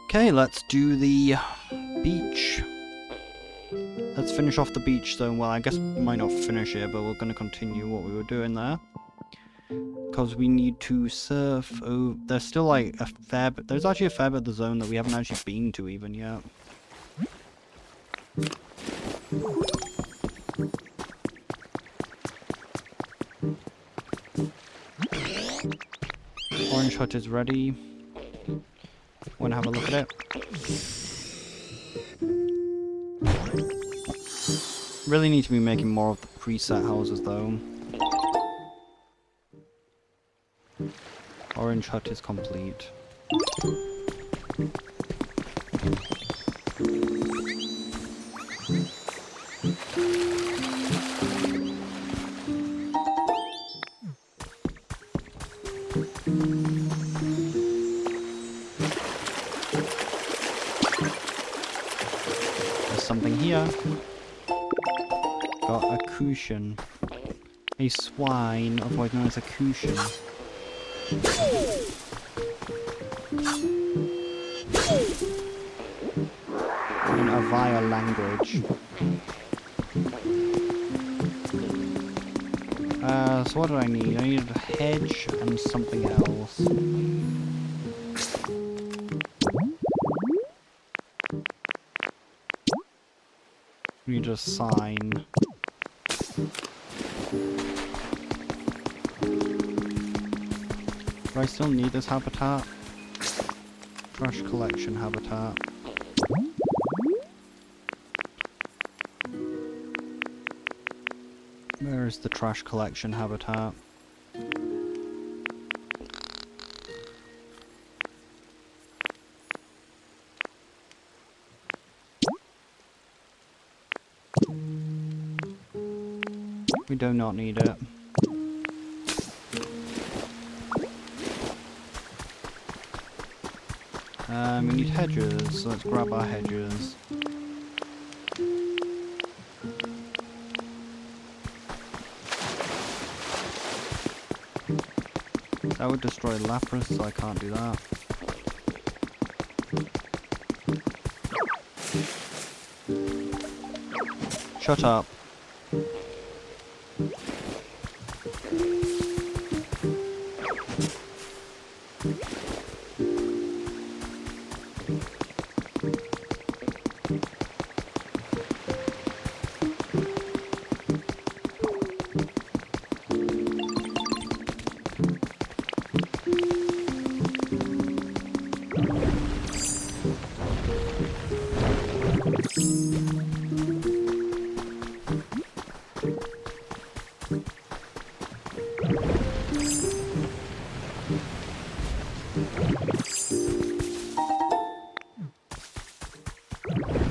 Okay, let's do the beach. Let's finish off the beach zone. Well, I guess we might not finish it, but we're going to continue what we were doing there. Because we need to surf over... There's still like a fair bit... There's actually a fair bit of the zone that we haven't actually been to even yet. Orange hut is ready. Want to have a look at it? Really need to be making more of the preset houses though. Orange hut is complete. There's something here. Got a cushion. A swine, otherwise known as a cushion. In a vile language. So what do I need? I need a hedge and something else. We need a sign. Do I still need this habitat? Trash collection habitat. Where is the trash collection habitat? We do not need it. We need hedges, so let's grab our hedges. That would destroy lapras, so I can't do that. Shut up.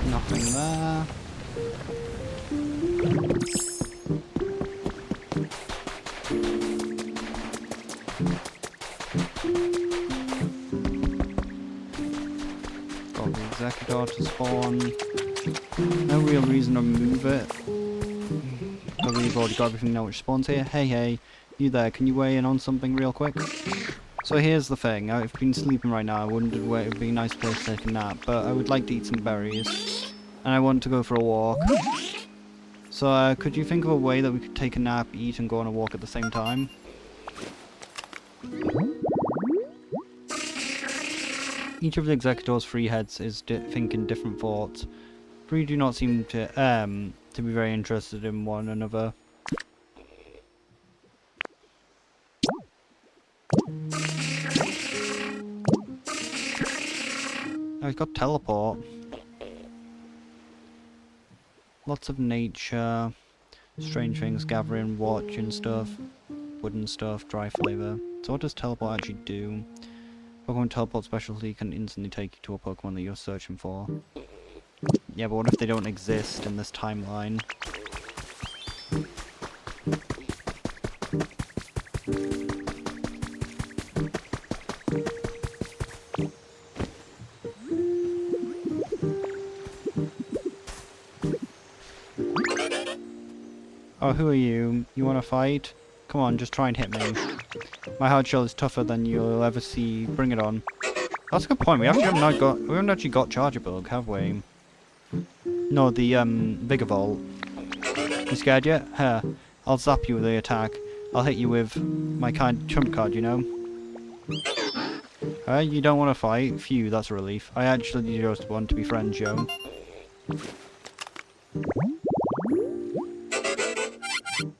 Nothing there. Got the executor to spawn. No real reason to move it. But we've already got everything now which spawns here. Hey, hey, you there, can you weigh in on something real quick? So here's the thing, I've been sleeping right now, I wondered where it would be a nice place to take a nap, but I would like to eat some berries. And I want to go for a walk. So could you think of a way that we could take a nap, eat, and go on a walk at the same time? Each of the executors' three heads is thinking different thoughts. Three do not seem to be very interested in one another. Oh, he's got teleport. Lots of nature, strange things, gathering, watching stuff, wooden stuff, dry flavor. So what does teleport actually do? Pokemon teleport specialty can instantly take you to a Pokemon that you're searching for. Yeah, but what if they don't exist in this timeline? Oh, who are you? You wanna fight? Come on, just try and hit me. My hard shell is tougher than you'll ever see. Bring it on. That's a good point. We haven't actually got charger bug, have we? No, the bigger vault. You scared yet? Here, I'll zap you with the attack. I'll hit you with my kind trump card, you know? You don't want to fight? Phew, that's a relief. I actually just want to be friends, Joe.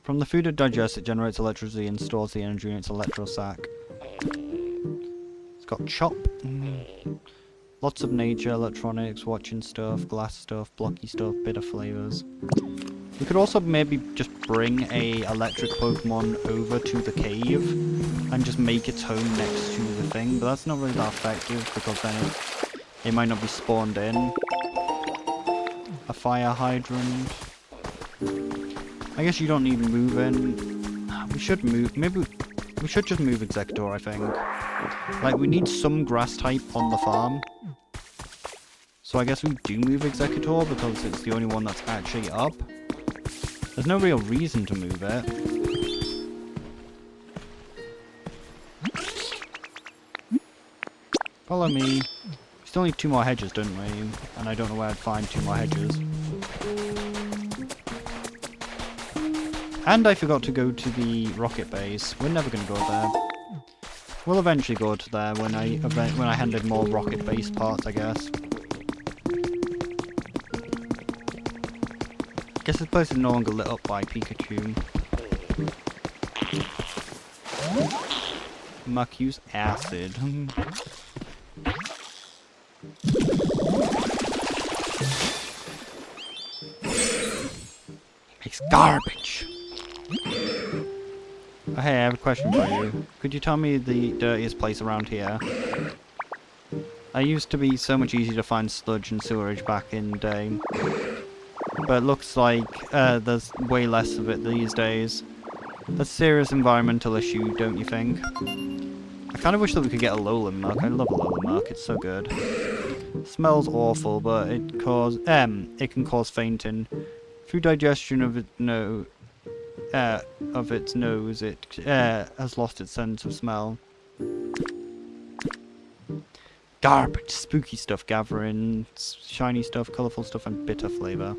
From the food it digests, it generates electricity and stores the energy in its electrosac. It's got chop. Lots of nature, electronics, watching stuff, glass stuff, blocky stuff, bit of flavors. We could also maybe just bring a electric Pokemon over to the cave and just make its home next to the thing, but that's not really that effective because then it might not be spawned in. A fire hydrant. I guess you don't need moving. We should move. Maybe we should just move Executor, I think. Like, we need some grass type on the farm. So I guess we do move Executor because it's the only one that's actually up. There's no real reason to move it. Follow me. We still need 2 more hedges, don't we? And I don't know where I'd find 2 more hedges. And I forgot to go to the rocket base. We're never going to go there. We'll eventually go to there when I hand in more rocket base parts, I guess. Guess this place is no longer lit up by Pikachu. Muck, use acid. It's garbage. Oh, hey, I have a question for you. Could you tell me the dirtiest place around here? I used to be so much easier to find sludge and sewerage back in the day. But it looks like there's way less of it these days. That's a serious environmental issue, don't you think? I kind of wish that we could get a Alolan Muk. I love Alolan Muk, it's so good. It smells awful, but it can cause fainting. Through digestion of its nose, it has lost its sense of smell. Garbage, spooky stuff gathering, shiny stuff, colourful stuff, and bitter flavour.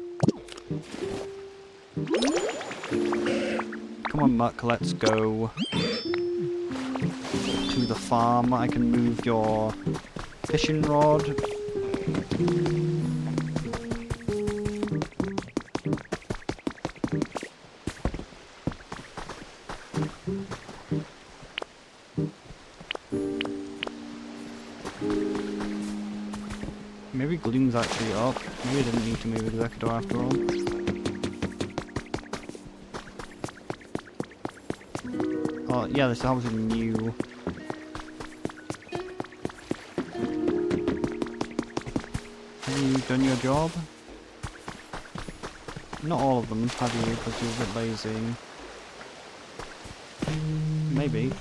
Come on, Muck, let's go to the farm. I can move your fishing rod. Maybe Gloom's actually up. Maybe I didn't need to move Executor after all. Oh, yeah, this house is new. Have you done your job? Not all of them, have you? Because you're a bit lazy. Maybe.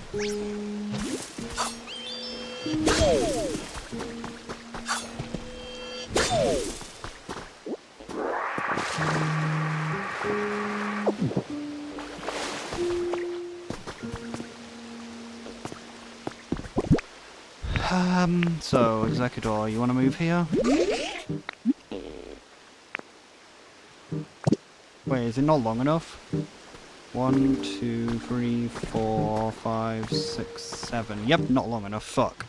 So, Executor, you want to move here? Wait, is it not long enough? 1, 2, 3, 4, 5, 6, 7. Yep, not long enough. Fuck.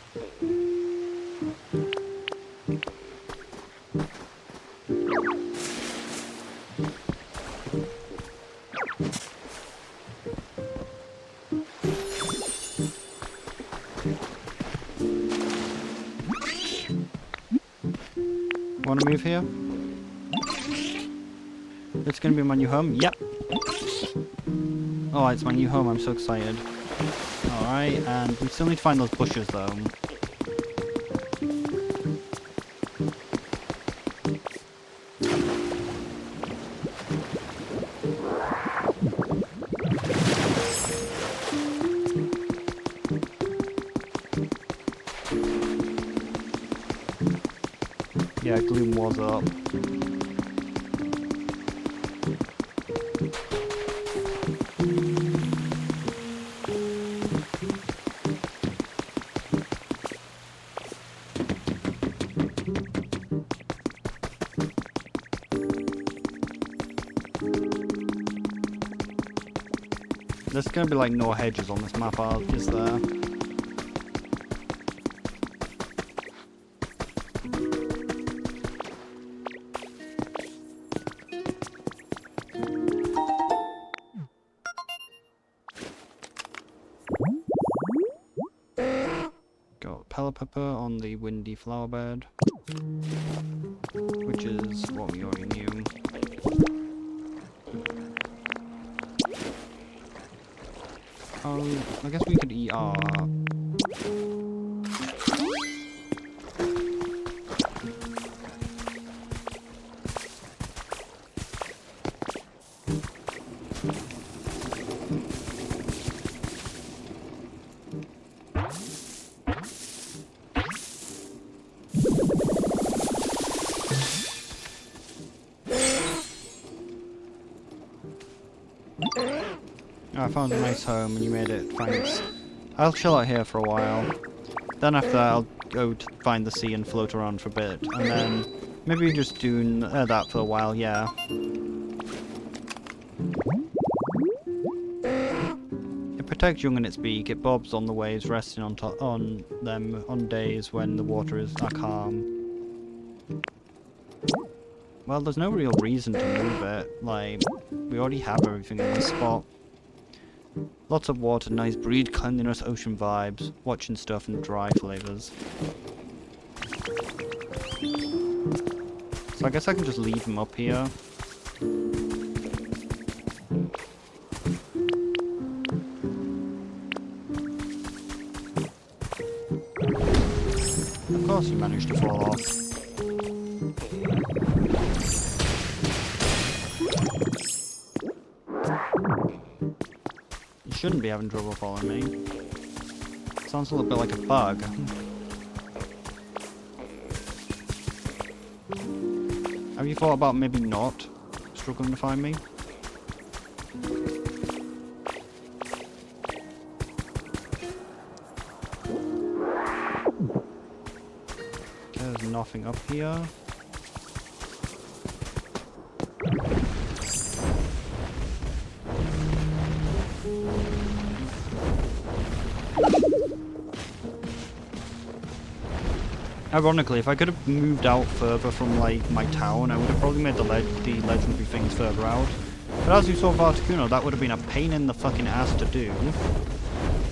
Want to move here? It's going to be my new home? Yep. Oh, it's my new home. I'm so excited. Alright, and we still need to find those bushes, though. Yeah, Gloom was up. There's gonna be like no hedges on this map, is there? Got pellet pepper on the windy flower bed, which is what we already knew. I guess we could eat our... I found a nice home and you made it, thanks. I'll chill out here for a while. Then after that I'll go to find the sea and float around for a bit. And then maybe just do that for a while, yeah. It protects young in its beak, it bobs on the waves resting on them on days when the water is calm. Well, there's no real reason to move it. Like, we already have everything in this spot. Lots of water, nice breed, cleanliness, ocean vibes, watching stuff and dry flavors. So I guess I can just leave them up here. Of course you managed to fall off. Shouldn't be having trouble following me. Sounds a little bit like a bug. Have you thought about maybe not struggling to find me? There's nothing up here. Ironically, if I could have moved out further from like my town, I would have probably made the legendary things further out. But as you saw with Articuno, that would have been a pain in the fucking ass to do.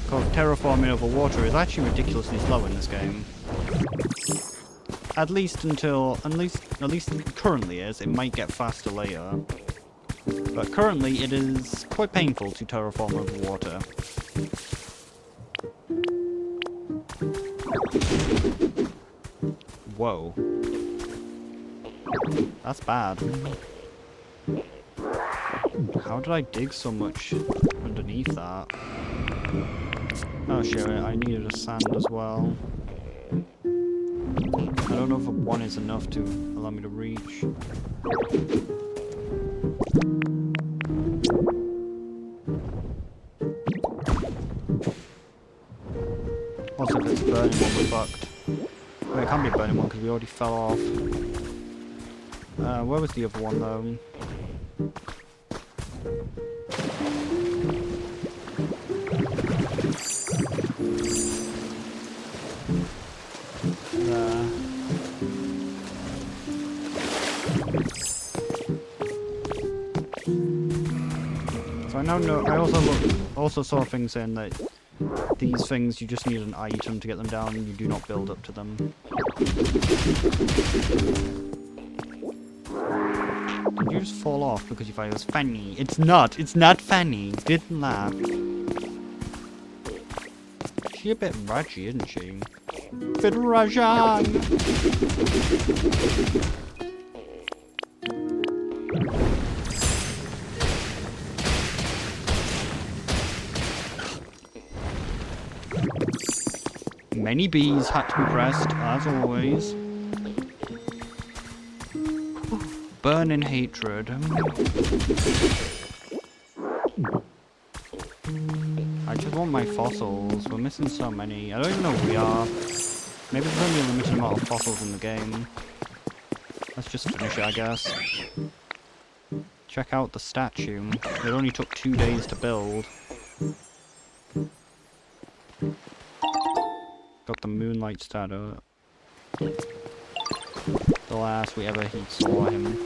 Because terraforming over water is actually ridiculously slow in this game. At least currently is. It might get faster later. But currently it is quite painful to terraform over water. Whoa. That's bad. How did I dig so much underneath that? Oh shit, I needed a sand as well. I don't know if a 1 is enough to allow me to reach. Also, if it's burning one, we're fucked. Wait, it can't be a burning one because we already fell off. Where was the other one though? There. So I now know. I also saw things saying that these things, you just need an item to get them down, and you do not build up to them. Did you just fall off because you thought it was funny? It's not funny. Didn't laugh. She's a bit rudgy, isn't she? Bit Rajan! Many bees had to be pressed, as always. Burning hatred. I just want my fossils. We're missing so many. I don't even know who we are. Maybe there's only a limited amount of fossils in the game. Let's just finish it, I guess. Check out the statue. It only took 2 days to build. Got the moonlight statue. The last we ever saw him.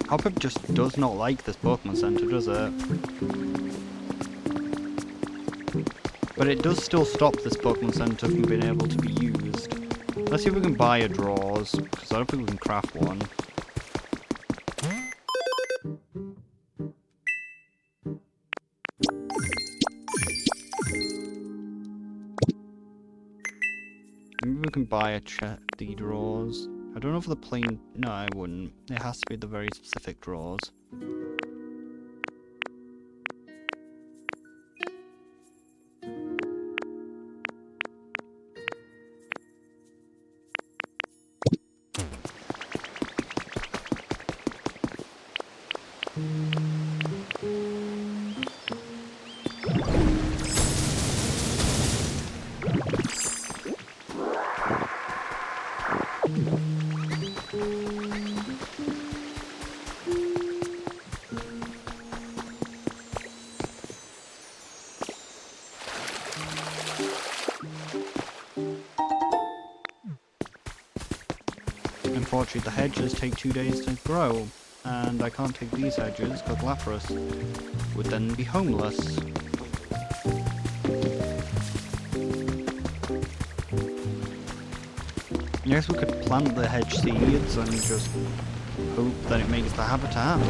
Hoppip just does not like this Pokemon Center, does it? But it does still stop this Pokemon Center from being able to be used. Let's see if we can buy a Drawers, because I don't think we can craft one. Maybe we can buy the Drawers. I don't know for the plain... No, I wouldn't. It has to be the very specific Drawers. Unfortunately, the hedges take 2 days to grow, and I can't take these hedges because Lapras would then be homeless. I guess we could plant the hedge seeds and just hope that it makes the habitat.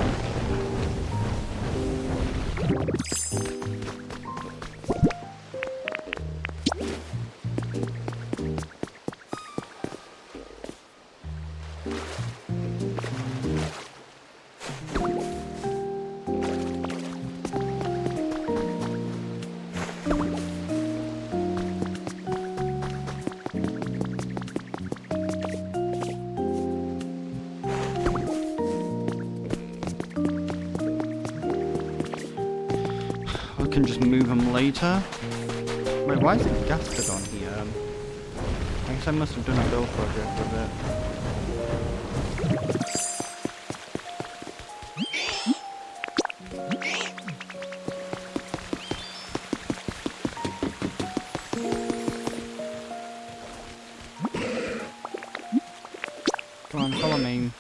Can just move them later. Wait, why is it Gastrodon here? I guess I must have done a build project with it. Come on, follow me.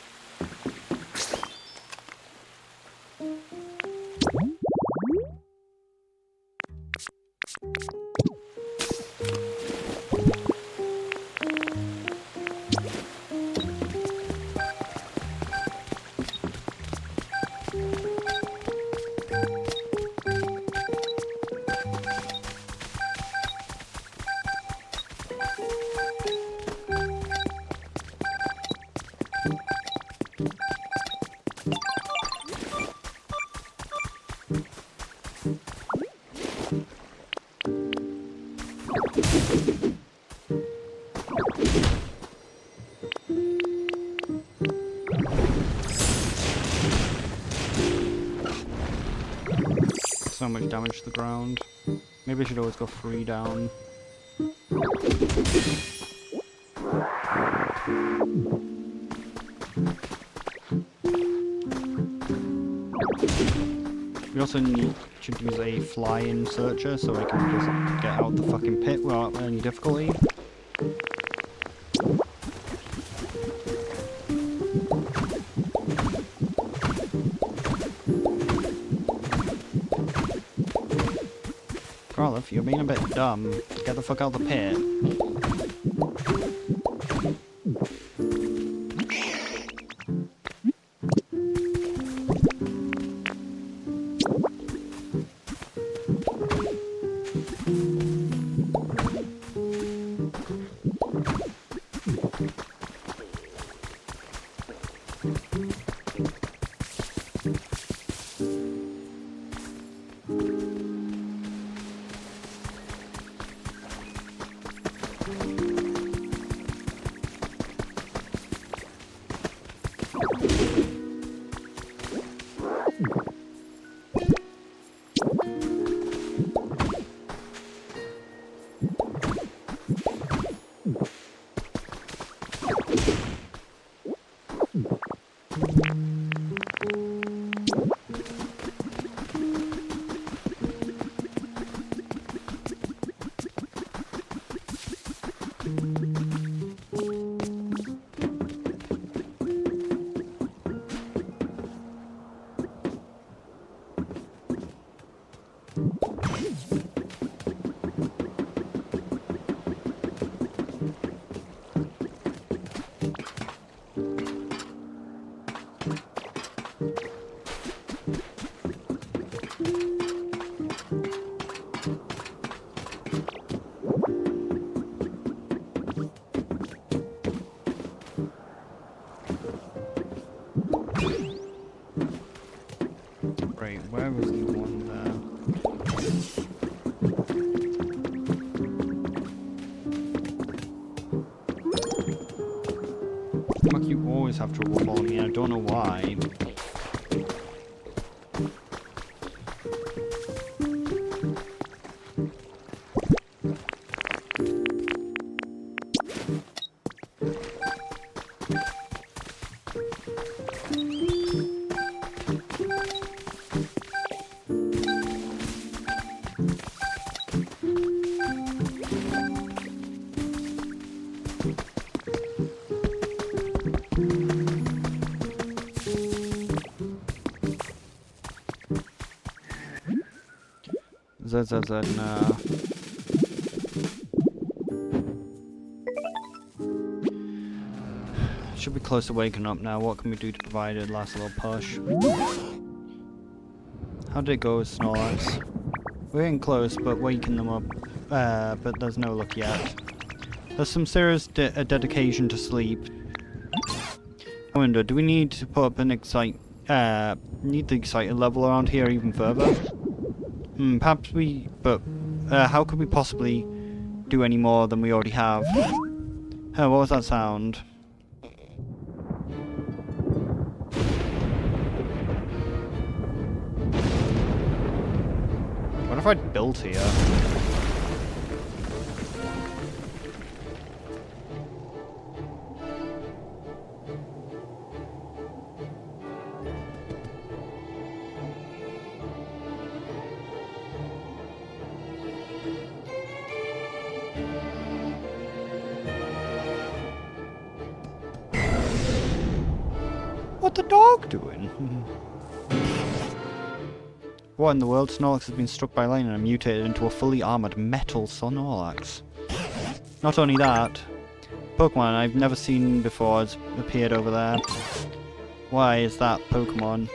So much damage to the ground. Maybe I should always go 3 down. We also should use a fly-in searcher so we can just get out the fucking pit without any difficulty. Garliff, you're being a bit dumb. Get the fuck out of the pit. Right, where was the one there? Fuck, you always have trouble following me, I don't know why. Nah. Should be close to waking up now. What can we do to provide a last little push? How did it go with Snorlax? We're getting close, but waking them up. But there's no luck yet. There's some serious dedication to sleep. I wonder, do we need to put up an need the excited level around here even further? Perhaps we, but how could we possibly do any more than we already have? Oh, what was that sound? What if I'd built here? What the dog doing? What in the world? Snorlax has been struck by lightning and mutated into a fully armoured metal Snorlax. Not only that, Pokemon I've never seen before has appeared over there. Why is that Pokemon?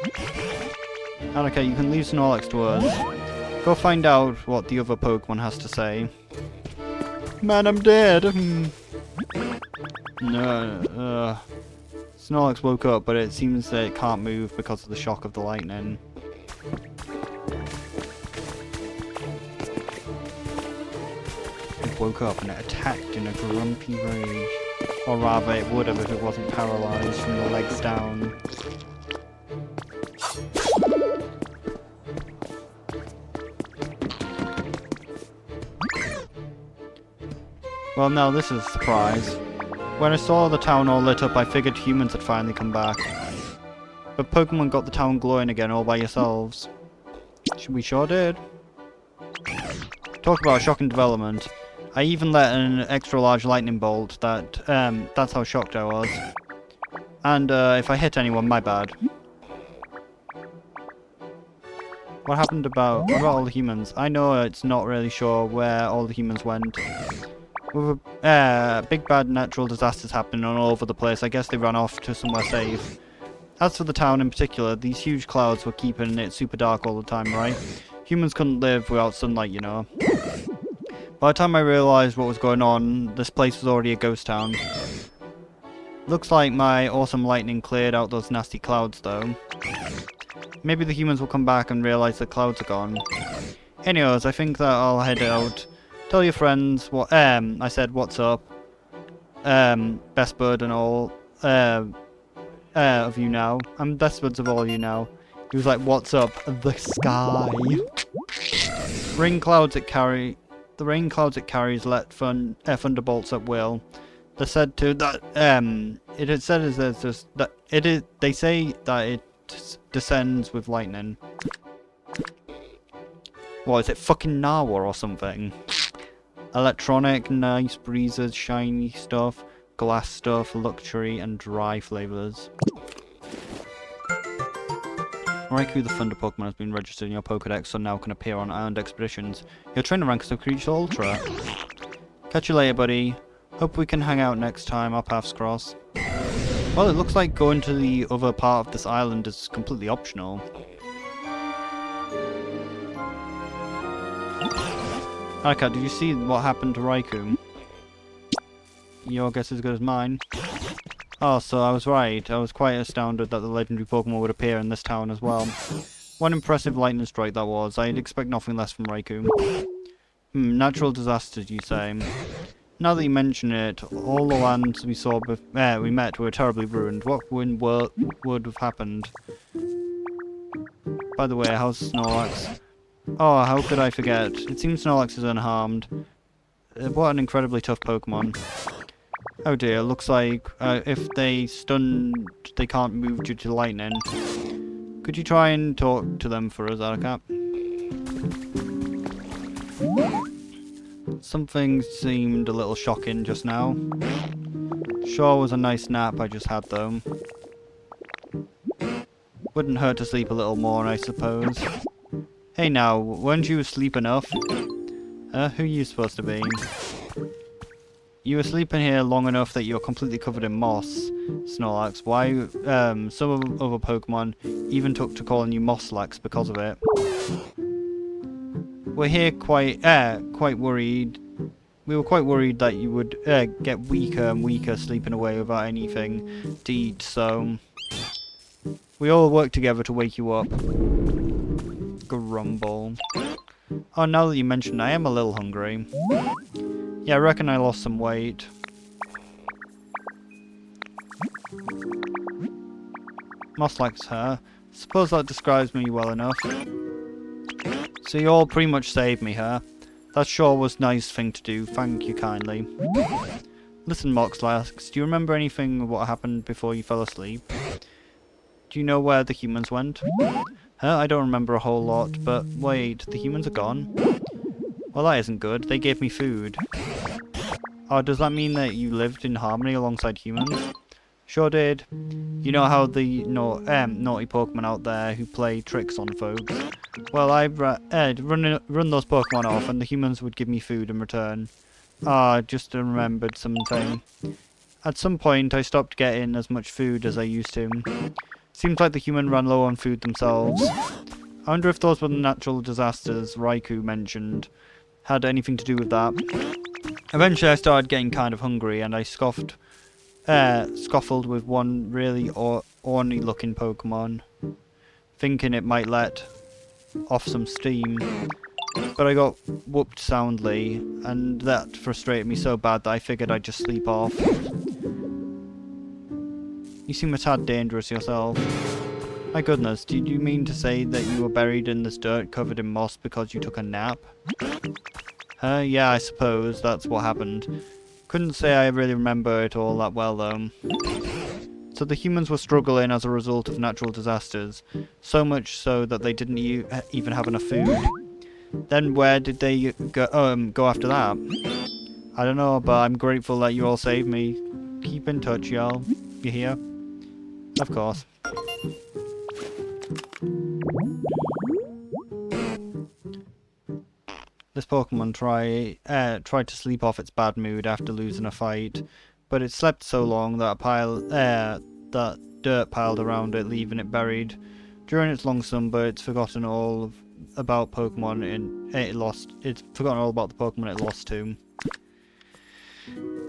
Okay, you can leave Snorlax to us. Go find out what the other Pokemon has to say. Man, I'm dead! No, Snorlax woke up, but it seems that it can't move because of the shock of the lightning. It woke up and it attacked in a grumpy rage. Or rather, it would have if it wasn't paralysed from the legs down. Well, now this is a surprise. When I saw the town all lit up, I figured humans had finally come back. But Pokemon got the town glowing again all by yourselves. We sure did. Talk about a shocking development. I even let an extra large lightning bolt that's how shocked I was. And if I hit anyone, my bad. What about all the humans? I know it's not really sure where all the humans went. With big bad natural disasters happening all over the place, I guess they ran off to somewhere safe. As for the town in particular, these huge clouds were keeping it super dark all the time, right? Humans couldn't live without sunlight, you know. By the time I realised what was going on, this place was already a ghost town. Looks like my awesome lightning cleared out those nasty clouds though. Maybe the humans will come back and realise the clouds are gone. Anyways, I think that I'll head out. Tell your friends what I said what's up. Best bud and all of you now. I'm best buds of all you now. He was like, what's up? The sky. Rain clouds it carry. The rain clouds it carries let thunderbolts at will. They said to that it is said as there's just that it is. They say that it descends with lightning. What is it? Fucking Narwhal or something? Electronic, nice breezes, shiny stuff, glass stuff, luxury, and dry flavors. Raikou the Thunder Pokemon has been registered in your Pokedex, so now can appear on island expeditions. Your trainer rank is a Creature Ultra. Catch you later, buddy. Hope we can hang out next time our paths cross. Well, it looks like going to the other part of this island is completely optional. Alright, did you see what happened to Raikou? Your guess is as good as mine. Oh, so I was right. I was quite astounded that the legendary Pokemon would appear in this town as well. What impressive lightning strike that was. I'd expect nothing less from Raikou. Natural disasters, you say. Now that you mention it, all the lands we met were terribly ruined. What would have happened? By the way, how's Snorlax? Oh, how could I forget? It seems Snorlax is unharmed. What an incredibly tough Pokemon. Oh dear, looks like if they stunned, they can't move due to lightning. Could you try and talk to them for us, Arcat? Something seemed a little shocking just now. Sure was a nice nap I just had though. Wouldn't hurt to sleep a little more, I suppose. Hey now, weren't you asleep enough? Who are you supposed to be? You were sleeping here long enough that you're completely covered in moss, Snorlax. Why, some of other Pokemon even took to calling you Mosslax because of it. We're here quite worried. We were quite worried that you would get weaker and weaker sleeping away without anything to eat, so we all worked together to wake you up. Grumble. Oh, now that you mention it, I am a little hungry. Yeah, I reckon I lost some weight. Mosslax, huh? Suppose that describes me well enough. So you all pretty much saved me, huh? That sure was a nice thing to do, thank you kindly. Listen, Mosslax, do you remember anything of what happened before you fell asleep? Do you know where the humans went? I don't remember a whole lot, but wait, the humans are gone? Well, that isn't good. They gave me food. Oh, does that mean that you lived in harmony alongside humans? Sure did. You know how the naughty Pokemon out there who play tricks on folks? Well, I'd run those Pokemon off and the humans would give me food in return. Ah, just remembered something. At some point, I stopped getting as much food as I used to. Seems like the human ran low on food themselves. I wonder if those were the natural disasters Raikou mentioned had anything to do with that. Eventually I started getting kind of hungry and I scoffled with one really orny looking Pokemon, thinking it might let off some steam. But I got whooped soundly and that frustrated me so bad that I figured I'd just sleep off. You seem a tad dangerous yourself. My goodness, did you mean to say that you were buried in this dirt covered in moss because you took a nap? Yeah, I suppose that's what happened. Couldn't say I really remember it all that well though. So the humans were struggling as a result of natural disasters, so much so that they didn't even have enough food. Then where did they go after that? I don't know, but I'm grateful that you all saved me. Keep in touch, y'all. You hear? Of course. This Pokemon tried to sleep off its bad mood after losing a fight, but it slept so long that that dirt piled around it, leaving it buried. During its long slumber, it's forgotten all about Pokemon It's forgotten all about the Pokemon it lost to.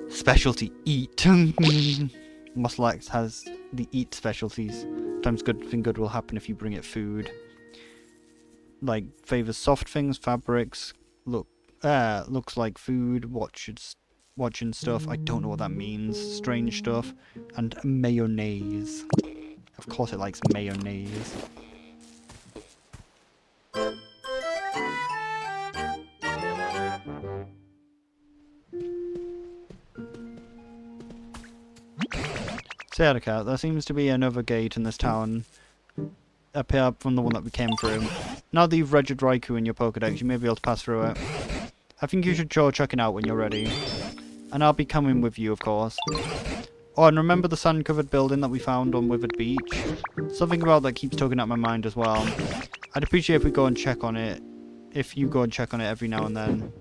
Specialty eat. Moslex has the eat specialties. Sometimes good will happen if you bring it food. Like, favors soft things, fabrics, looks like food, watching stuff. I don't know what that means. Strange stuff. And mayonnaise. Of course it likes mayonnaise. There seems to be another gate in this town. Up here from the one that we came through. Now that you've registered Raikou in your Pokedex, you may be able to pass through it. I think you should go check it out when you're ready. And I'll be coming with you, of course. Oh, and remember the sand-covered building that we found on Withered Beach? Something about that keeps tugging at my mind as well. I'd appreciate if we go and check on it. If you go and check on it every now and then.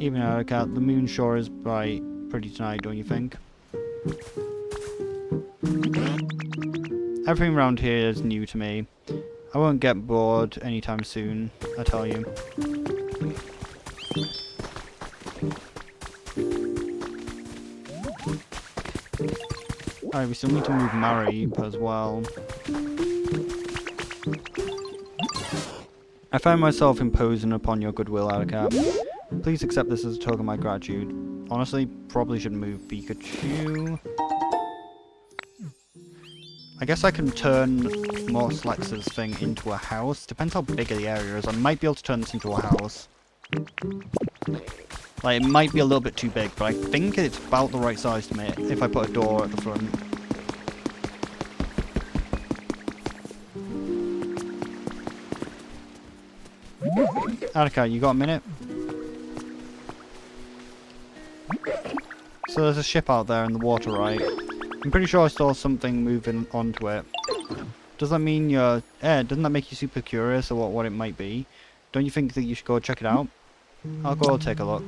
Even out of cat, the moon sure is bright, pretty tonight, don't you think? Everything around here is new to me. I won't get bored anytime soon, I tell you. Alright, we still need to move Mary as well. I find myself imposing upon your goodwill, Aracat. Please accept this as a token of my gratitude. Honestly, probably should move Pikachu. I guess I can turn Morslex's thing into a house. Depends how big the area is. I might be able to turn this into a house. Like, it might be a little bit too big, but I think it's about the right size to me if I put a door at the front. Attica, you got a minute? So there's a ship out there in the water, right? I'm pretty sure I saw something moving onto it. Does that mean you're... doesn't that make you super curious about what it might be? Don't you think that you should go check it out? I'll go take a look.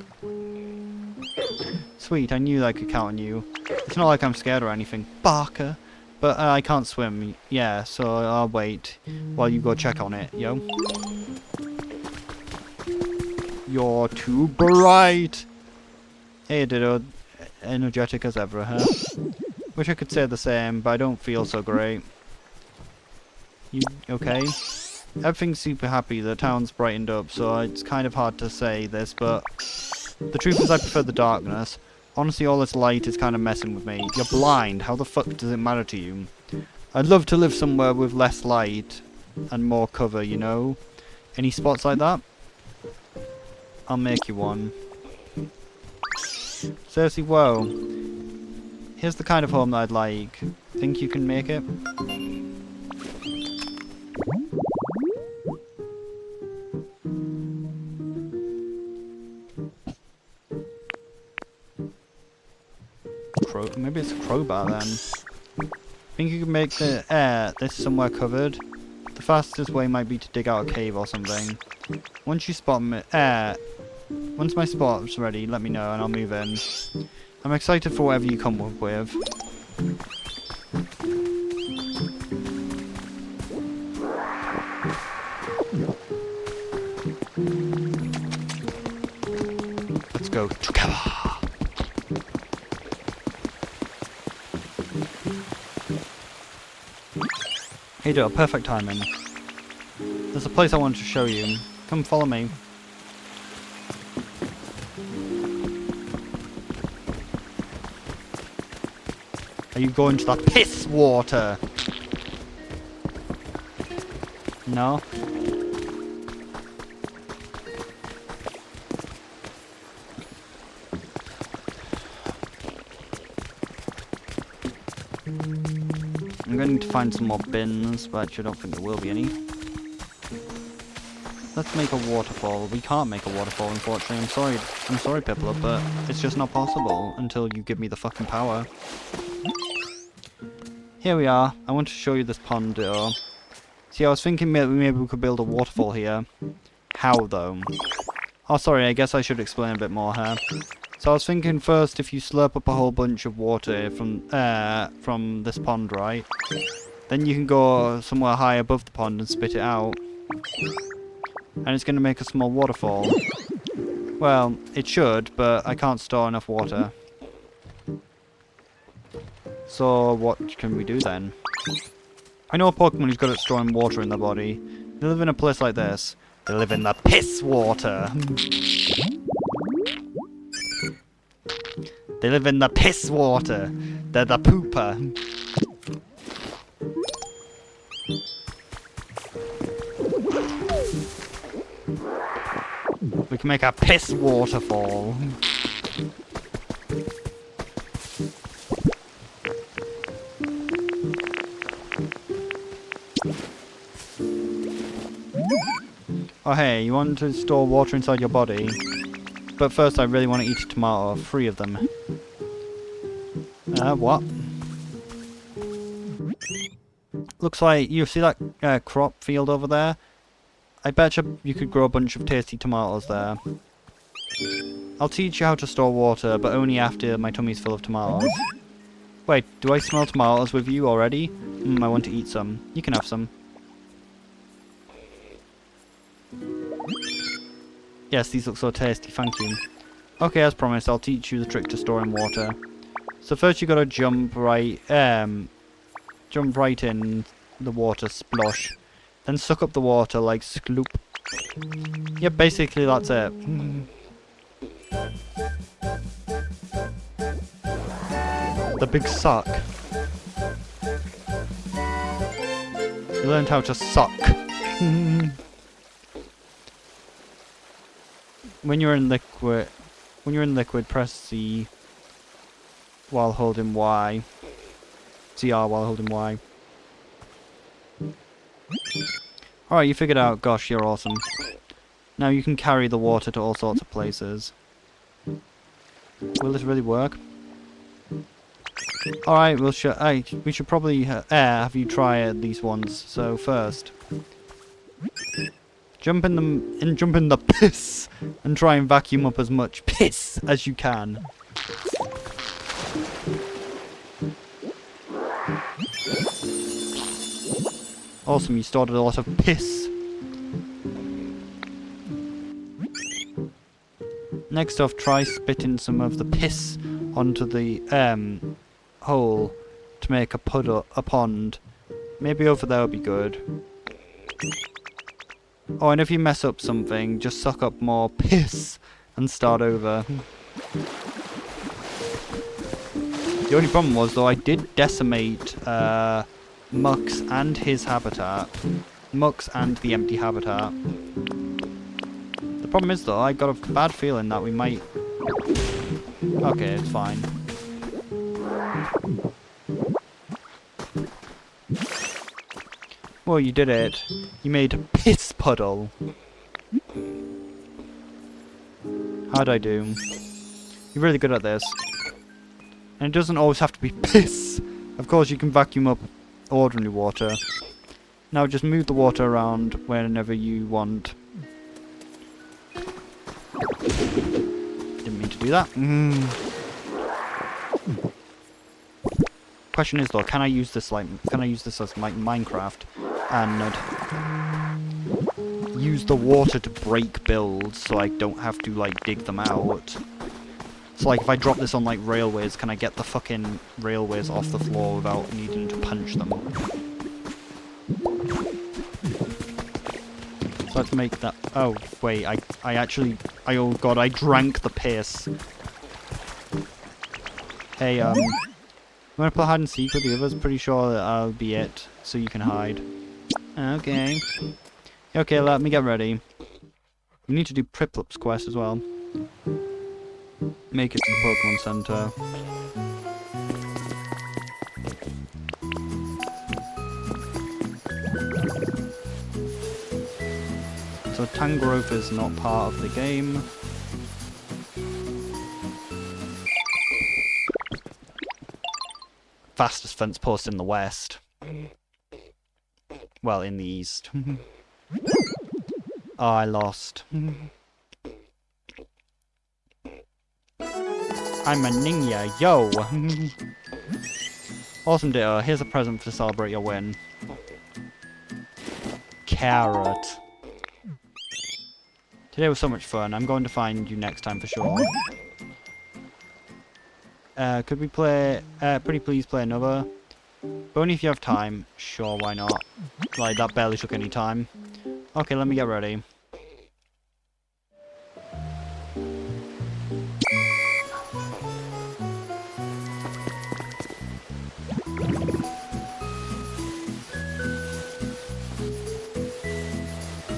Sweet, I knew I could count on you. It's not like I'm scared or anything, Barker. But I can't swim, yeah, so I'll wait while you go check on it, yo. You're too bright! Hey, Ditto. Energetic as ever, huh? Wish I could say the same, but I don't feel so great. You okay? Everything's super happy, the town's brightened up, so it's kind of hard to say this, but the truth is I prefer the darkness. Honestly, all this light is kind of messing with me. You're blind, how the fuck does it matter to you? I'd love to live somewhere with less light and more cover, you know? Any spots like that? I'll make you one. Seriously, whoa. Here's the kind of home that I'd like. Think you can make it? Maybe it's a crowbar then. Think you can make this somewhere covered? The fastest way might be to dig out a cave or something. Once you spot me, once my spot's ready, let me know and I'll move in. I'm excited for whatever you come up with. Let's go together. Hey Joe, perfect timing. There's a place I wanted to show you. Come follow me. Are you going to that piss water? No? I'm going to find some more bins, but actually I don't think there will be any. Let's make a waterfall. We can't make a waterfall, unfortunately. I'm sorry, Piplup, but it's just not possible until you give me the fucking power. Here we are. I want to show you this pond door. See, I was thinking maybe we could build a waterfall here. How, though? Oh, sorry, I guess I should explain a bit more here. So I was thinking first, if you slurp up a whole bunch of water from this pond, right? Then you can go somewhere high above the pond and spit it out. And it's going to make a small waterfall. Well, it should, but I can't store enough water. So what can we do then? I know a Pokemon who's good at storing water in their body. They live in a place like this. They live in the piss water. They live in the piss water. They're the pooper. We can make a piss waterfall. Oh hey, you want to store water inside your body? But first I really want to eat a tomato, 3 of them. What? Looks like, you see that crop field over there? I bet you could grow a bunch of tasty tomatoes there. I'll teach you how to store water, but only after my tummy's full of tomatoes. Wait, do I smell tomatoes with you already? I want to eat some. You can have some. Yes, these look so tasty, thank you. Okay, as promised, I'll teach you the trick to storing water. So first you gotta jump right in the water, splosh. Then suck up the water like skloop. Yep, basically that's it. The big suck. You learned how to suck. When you're in liquid, press C while holding Y. CR while holding Y. Alright, you figured out. Gosh, you're awesome. Now you can carry the water to all sorts of places. Will this really work? Alright, we should probably have you try at least once. So first, jump in the piss and try and vacuum up as much piss as you can. Awesome, you stored a lot of piss. Next off, try spitting some of the piss onto the hole to make a pond. Maybe over there would be good. Oh, and if you mess up something, just suck up more piss and start over. The only problem was, though, I did decimate Mux and his habitat. Mux and the empty habitat. The problem is, though, I got a bad feeling that we might... Okay, it's fine. Well, you did it. You made a piss puddle. How'd I do? You're really good at this. And it doesn't always have to be piss. Of course, you can vacuum up ordinary water. Now just move the water around whenever you want. Didn't mean to do that. Question is though, can I use this as like Minecraft and use the water to break builds so I don't have to like dig them out? So like if I drop this on like railways, can I get the fucking railways off the floor without needing to punch them? So let's make that... Oh, wait, oh god, I drank the piss. Hey, I'm gonna play hide and seek with the others, pretty sure that I'll be it, so you can hide. Okay. Okay, let me get ready. We need to do Priplup's quest as well. Make it to the Pokemon Center. So Tangrowth is not part of the game. Fastest fence post in the west. Well, in the east. Oh, I lost. I'm a ninja, yo! Awesome Ditto, here's a present to celebrate your win. Carrot. Today was so much fun. I'm going to find you next time for sure. Could we play... pretty please play another? But only if you have time. Sure, why not? Like, that barely took any time. Okay, let me get ready.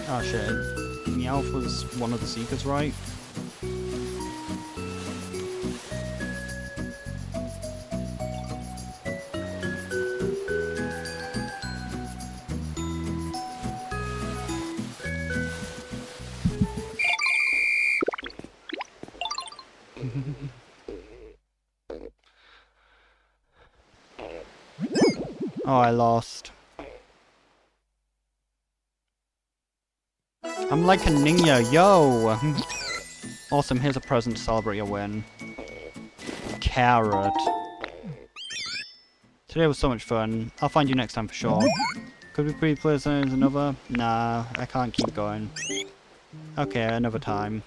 Oh shit. Meowth was one of the Seekers, right? Oh, I lost. I'm like a ninja, yo! Awesome, here's a present to celebrate your win. Carrot. Today was so much fun. I'll find you next time for sure. Could we please play another? Nah, I can't keep going. Okay, another time.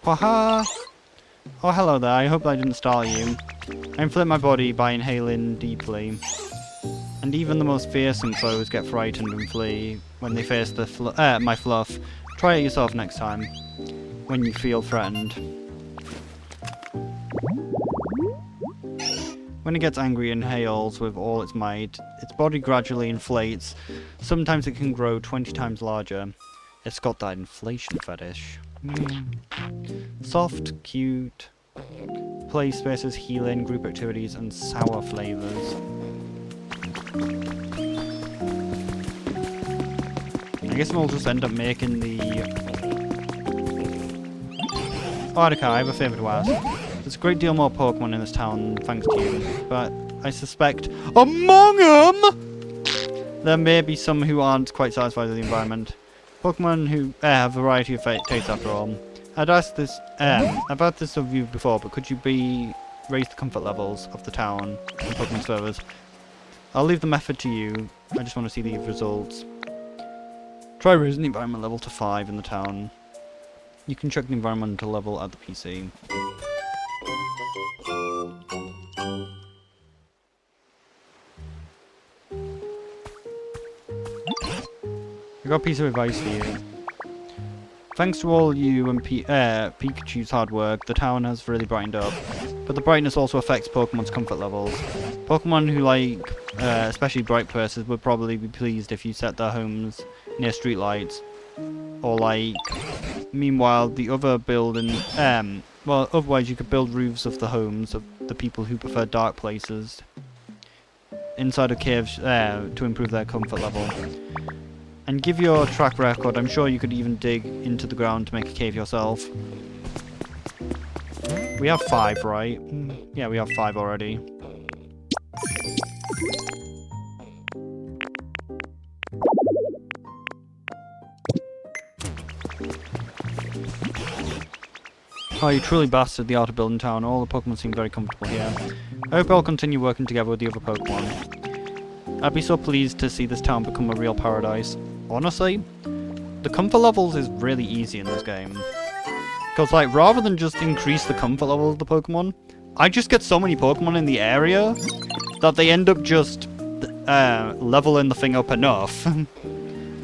Haha! Oh, hello there. I hope I didn't startle you. I inflate my body by inhaling deeply. And even the most fearsome foes get frightened and flee when they face the my fluff. Try it yourself next time, when you feel threatened. When it gets angry and inhales with all its might, its body gradually inflates. Sometimes it can grow 20 times larger. It's got that inflation fetish. Soft, cute, play spaces, healing, group activities, and sour flavors. I guess we'll just end up making the... Oh, Adika, I have a favour to ask. There's a great deal more Pokemon in this town, thanks to you, but I suspect among them there may be some who aren't quite satisfied with the environment. Pokemon who have a variety of tastes after all. I'd asked this about this of you before, but could you raise the comfort levels of the town and Pokemon servers? I'll leave the method to you. I just want to see the results. Try raising the environment level to 5 in the town. You can check the environmental level at the PC. I got a piece of advice for you. Thanks to all you and Pikachu's hard work, the town has really brightened up. But the brightness also affects Pokemon's comfort levels. Pokemon who like, especially bright places, would probably be pleased if you set their homes near streetlights. Or like, meanwhile, the other building, well, otherwise you could build roofs of the homes of the people who prefer dark places inside of caves to improve their comfort level. And give your track record, I'm sure you could even dig into the ground to make a cave yourself. We have 5, right? Yeah, we have 5 already. Oh, you truly bastard the art of building town. All the Pokemon seem very comfortable here. I hope I'll continue working together with the other Pokemon. I'd be so pleased to see this town become a real paradise. Honestly, the comfort levels is really easy in this game. Because, like, rather than just increase the comfort level of the Pokemon, I just get so many Pokemon in the area that they end up just leveling the thing up enough.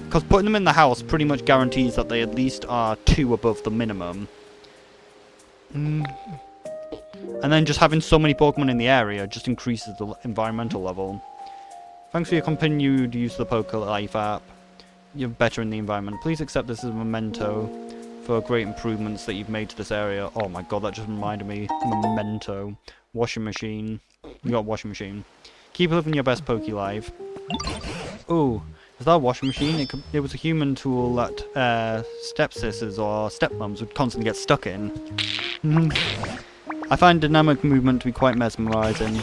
Because putting them in the house pretty much guarantees that they at least are 2 above the minimum. And then just having so many Pokemon in the area just increases the environmental level. Thanks for your continued use of the PokeLife app. You're better in the environment. Please accept this as a memento for great improvements that you've made to this area. Oh my god, that just reminded me. Memento. Washing machine. You got a washing machine. Keep living your best PokeLife. Ooh, is that a washing machine? It was a human tool that stepsisters or stepmoms would constantly get stuck in. I find dynamic movement to be quite mesmerizing.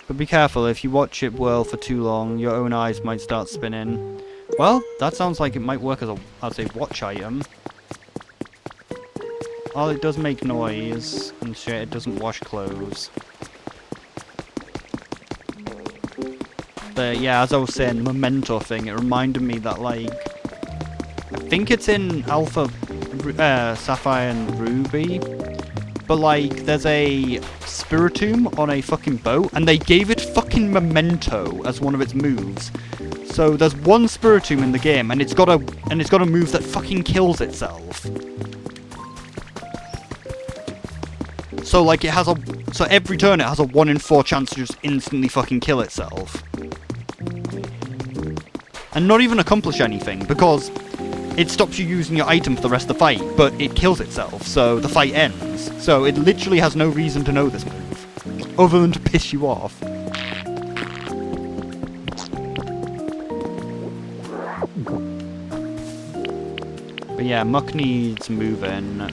But be careful, if you watch it whirl for too long, your own eyes might start spinning. Well, that sounds like it might work as a watch item. While it does make noise and shit, it doesn't wash clothes. But yeah, as I was saying, the memento thing, it reminded me that, like, I think it's in Alpha, Sapphire and Ruby, but, like, there's a Spiritomb on a fucking boat, and they gave it fucking memento as one of its moves. So there's one Spiritomb in the game, and it's got a move that fucking kills itself. So, like, so every turn it has a 1 in 4 chance to just instantly fucking kill itself. And not even accomplish anything, because it stops you using your item for the rest of the fight, but it kills itself, so the fight ends. So it literally has no reason to know this move, other than to piss you off. But yeah, Muck needs moving.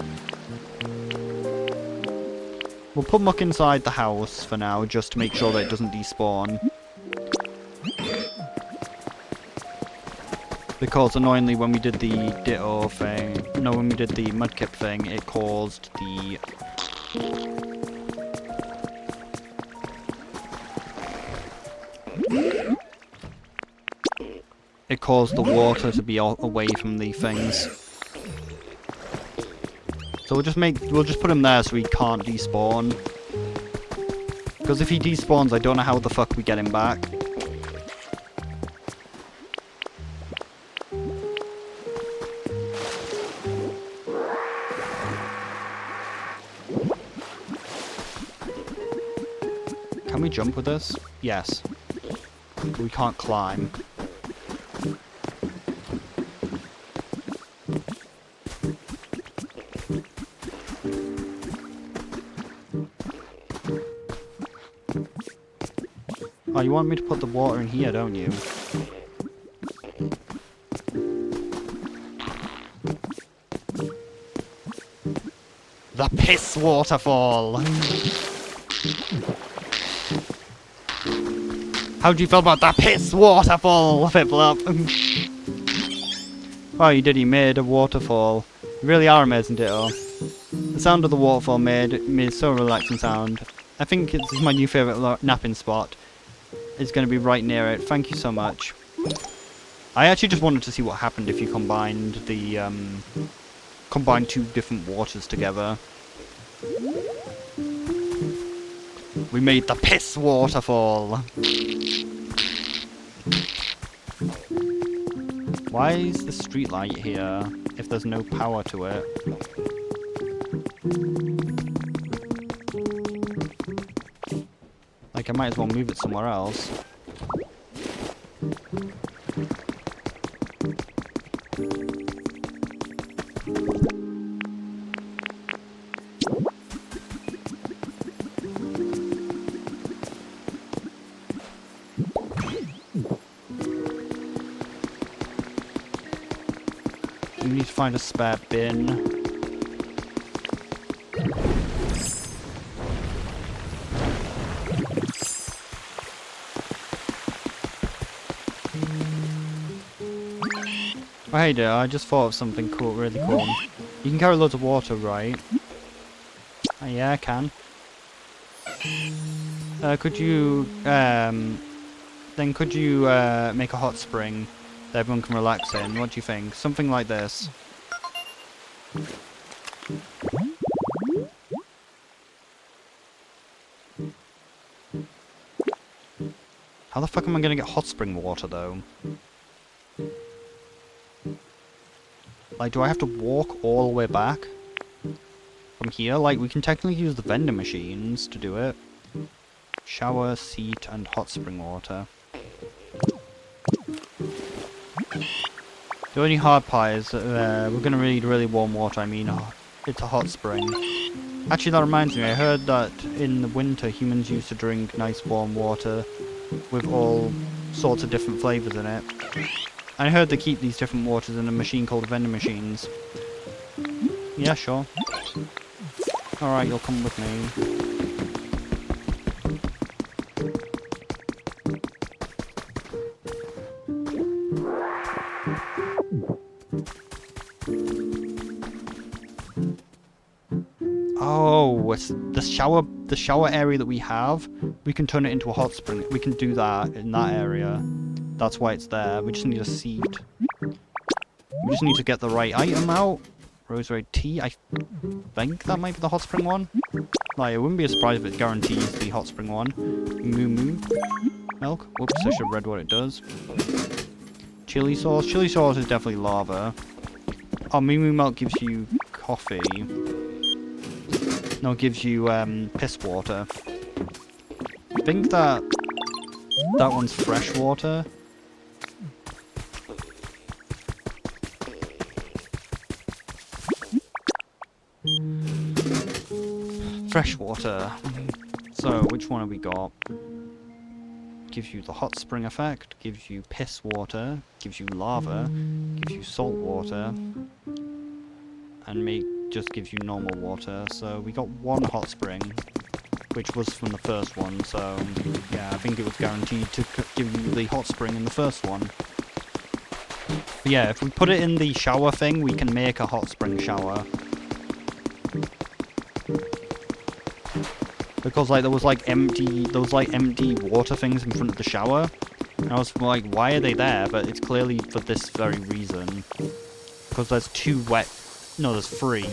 We'll put Muck inside the house for now, just to make sure that it doesn't despawn. Because annoyingly, when we did the Ditto thing, when we did the Mudkip thing, it caused the... It caused the water to be away from the things. So we'll just put him there so he can't despawn. Because if he despawns, I don't know how the fuck we get him back. Can we jump with this? Yes. We can't climb. Oh, you want me to put the water in here, don't you? The piss waterfall! How do you feel about the piss waterfall, Fiplop? Oh, you did, you made a waterfall. You really are amazing, Ditto. The sound of the waterfall made so relaxing sound. I think this is my new favourite napping spot. It's going to be right near it. Thank you so much. I actually just wanted to see what happened if you combined the, combined 2 different waters together. We made the piss waterfall! Why is the streetlight here if there's no power to it? Like, I might as well move it somewhere else. We need to find a spare bin. Oh hey there, I just thought of something cool, really cool. You can carry loads of water, right? Oh yeah, I can. Could you make a hot spring that everyone can relax in? What do you think? Something like this. How the fuck am I gonna get hot spring water though? Like, do I have to walk all the way back from here? Like, we can technically use the vending machines to do it. Shower, seat, and hot spring water. The only hard part is we're gonna need really warm water. I mean, it's a hot spring. Actually, that reminds me. I heard that in the winter, humans used to drink nice warm water with all sorts of different flavors in it. I heard they keep these different waters in a machine called vending machines. Yeah, sure. Alright, you'll come with me. Oh, it's the shower area that we have, we can turn it into a hot spring. We can do that in that area. That's why it's there. We just need a seed. We just need to get the right item out. Rosemary tea. I think that might be the hot spring one. Like, it wouldn't be a surprise if it guarantees the hot spring one. Moo moo. Milk. Whoops, I should have read what it does. Chili sauce. Chili sauce is definitely lava. Oh, moo moo milk gives you coffee. No, it gives you piss water. I think that one's fresh water. Fresh water. So, which one have we got? Gives you the hot spring effect, gives you piss water, gives you lava, gives you salt water, and just gives you normal water. So we got one hot spring, which was from the first one, so yeah, I think it was guaranteed to give you the hot spring in the first one. But yeah, if we put it in the shower thing, we can make a hot spring shower. Because like there was like empty water things in front of the shower, and I was like, why are they there? But it's clearly for this very reason. Because there's there's 3.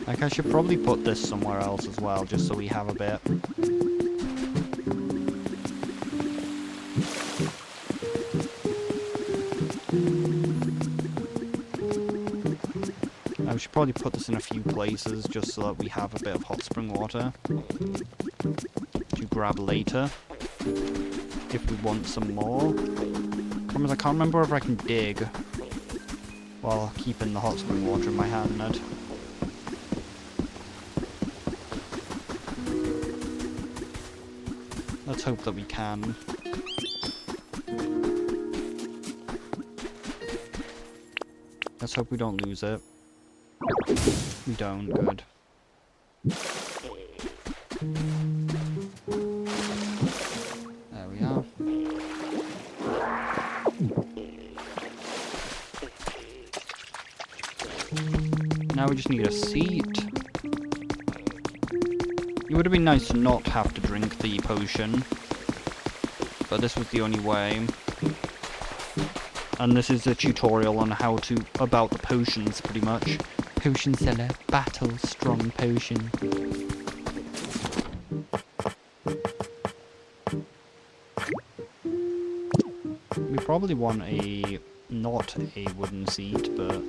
Like, I should probably put this somewhere else as well, just so we have a bit. I should probably put this in a few places, just so that we have a bit of hot spring water to grab later, if we want some more. Problem is, I can't remember if I can dig while keeping the hot spring water in my hand. Let's hope that we can. Let's hope we don't lose it. We don't, good. There we are. Now we just need a seat. It would have been nice to not have to drink the potion, but this was the only way. And this is a tutorial on about the potions, pretty much. Potion seller, battle strong potion. We probably want not a wooden seat, but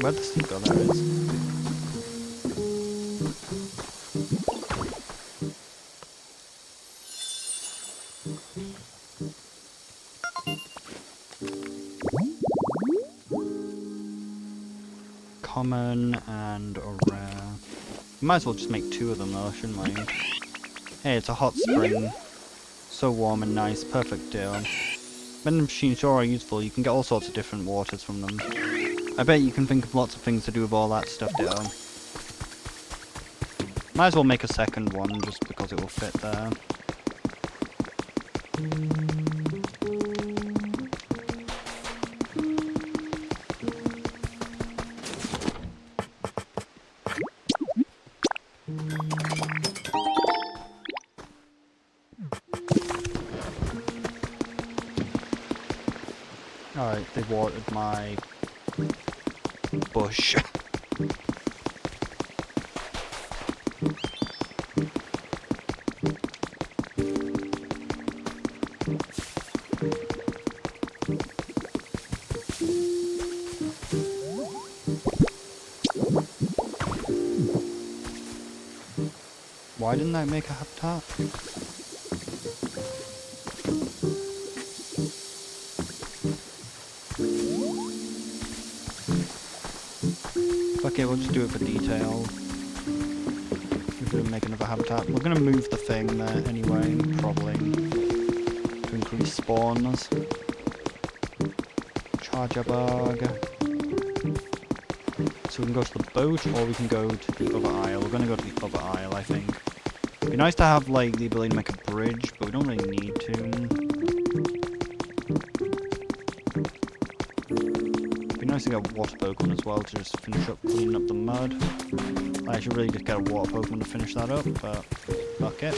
where'd the seat go? There it is. Common and a rare. Might as well just make 2 of them though, shouldn't we? Hey, it's a hot spring. So warm and nice, perfect deal. Vending machines sure are useful, you can get all sorts of different waters from them. I bet you can think of lots of things to do with all that stuff down. Might as well make a second one, just because it will fit there. Alright, they watered my bush. Why didn't I make a habitat? Okay, we'll just do it for detail. We're gonna make another habitat. We're gonna move the thing there anyway, probably, to increase spawns. Charger bug. So we can go to the boat, or we can go to the other isle. We're gonna go to the other isle, I think. It'd be nice to have, like, the ability to make a bridge, but we don't really need to. It'd be nice to get a water Pokemon as well to just finish up cleaning up the mud. I should really just get a water Pokemon to finish that up, but fuck it.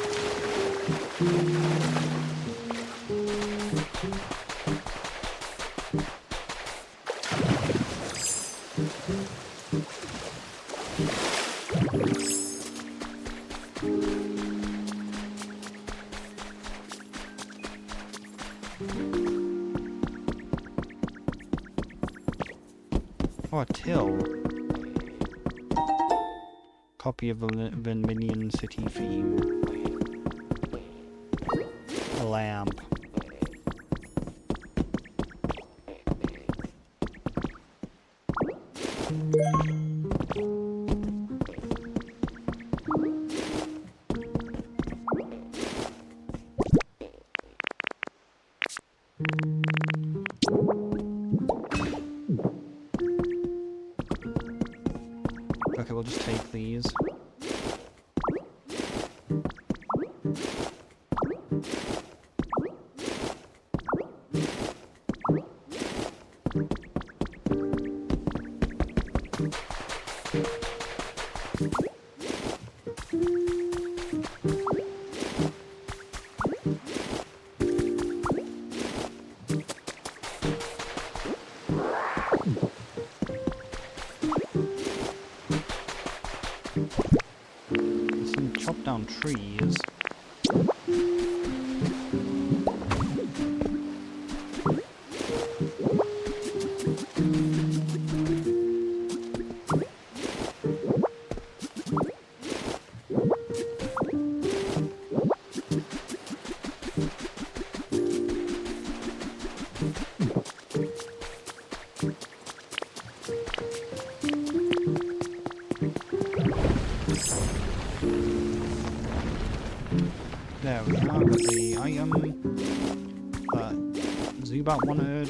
Oh, a till. Copy of the Minion City theme. A lamp. Okay, we'll just take these. Some chop down trees. There we are, got the item that Zubat wanted.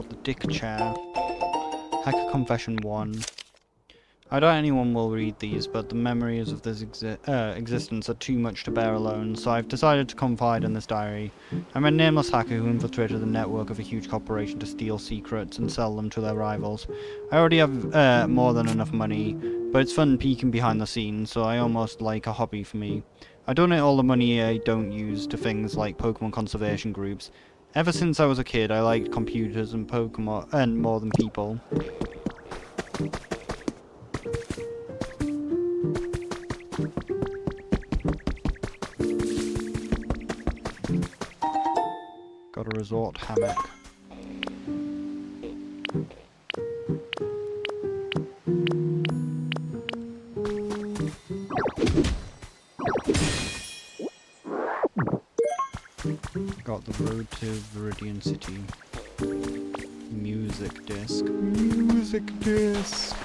The Dick Chair. Hacker Confession 1. I doubt anyone will read these, but the memories of this existence are too much to bear alone, so I've decided to confide in this diary. I'm a nameless hacker who infiltrated the network of a huge corporation to steal secrets and sell them to their rivals. I already have more than enough money, but it's fun peeking behind the scenes, so I almost like a hobby for me. I donate all the money I don't use to things like Pokemon conservation groups. Ever since I was a kid, I liked computers and Pokemon and more than people. Got a resort hammock. Got the road to Viridian City. Music disc. Music disc!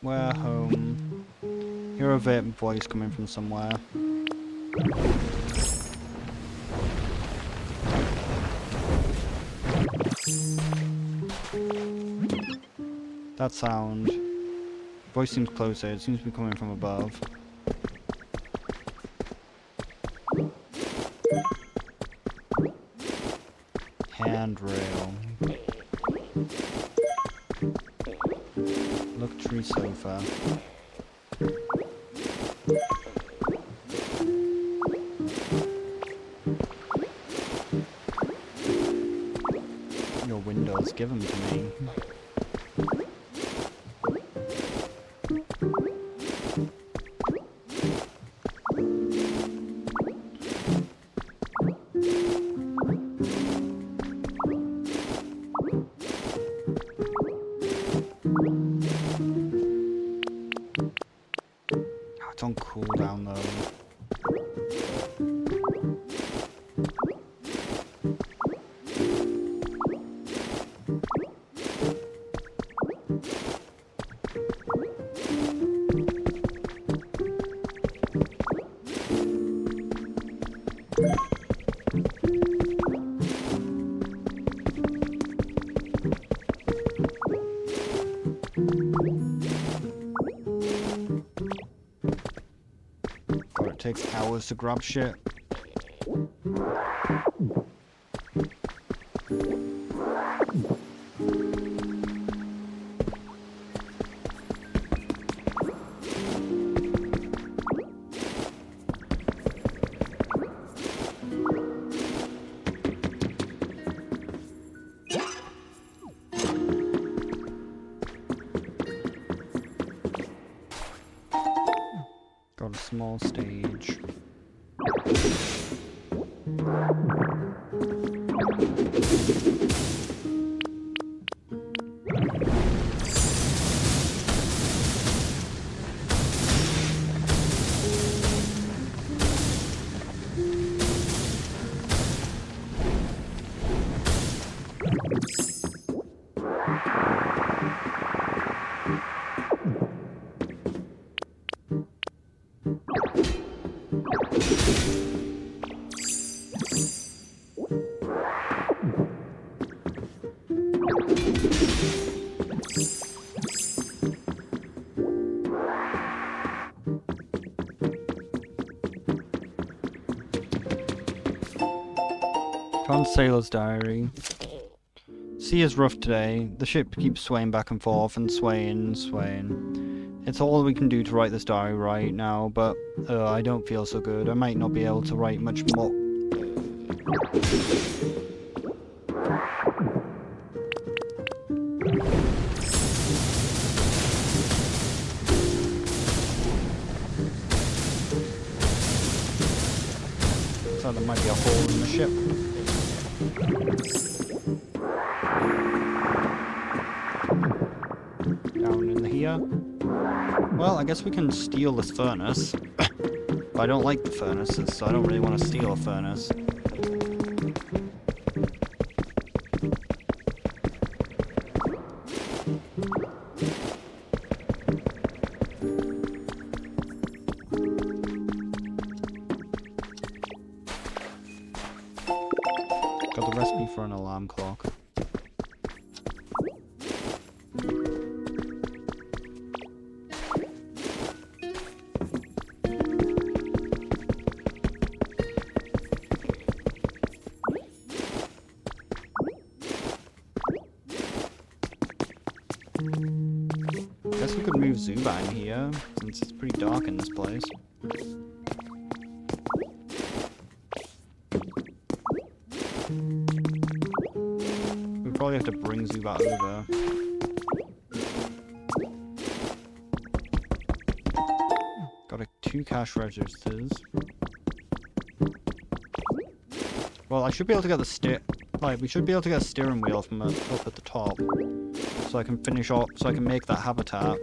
We're home. Hear a vape voice coming from somewhere. That sound. Voice seems closer, it seems to be coming from above. Handrail. Luxury sofa. Your windows, give them to me. It's on cooldown though. God, it takes hours to grab shit. Got a small stage. Found Sailor's Diary. Sea is rough today. The ship keeps swaying back and forth and swaying and swaying. It's all we can do to write this diary right now, but I don't feel so good. I might not be able to write much more. So there might be a hole in the ship. Down in here. Well, I guess we can steal this furnace. But I don't like the furnaces, so I don't really want to steal a furnace. Got the recipe for an alarm clock. Guess we could move Zubat in here, since it's pretty dark in this place. We probably have to bring Zubat over. Got 2 cash registers. Well, I should be able to get the we should be able to get a steering wheel from up at the top. So I can finish off, so I can make that habitat.